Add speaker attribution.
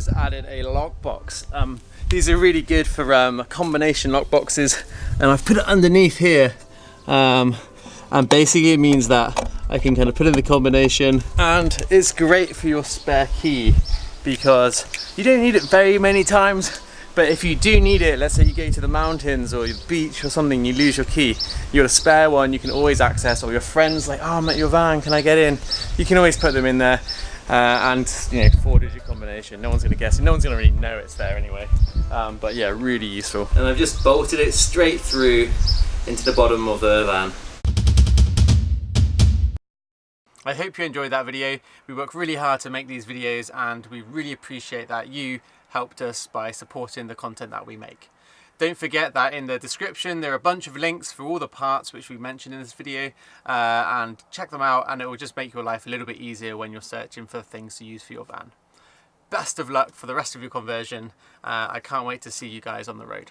Speaker 1: just added a lockbox. These are really good for combination lockboxes, and I've put it underneath here. And basically it means that I can kind of put in the combination, and it's great for your spare key because you don't need it very many times. But if you do need it, let's say you go to the mountains or the beach or something, you lose your key, you got a spare one you can always access, or your friends like, oh, I'm at your van, can I get in? You can always put them in there, and 4-digit combination, no one's going to guess it, no one's going to really know it's there anyway. But yeah, really useful. And I've just bolted it straight through into the bottom of the van. I hope you enjoyed that video. We work really hard to make these videos, and we really appreciate that you helped us by supporting the content that we make. Don't forget that in the description there are a bunch of links for all the parts which we mentioned in this video, and check them out, and it will just make your life a little bit easier when you're searching for things to use for your van. Best of luck for the rest of your conversion. I can't wait to see you guys on the road.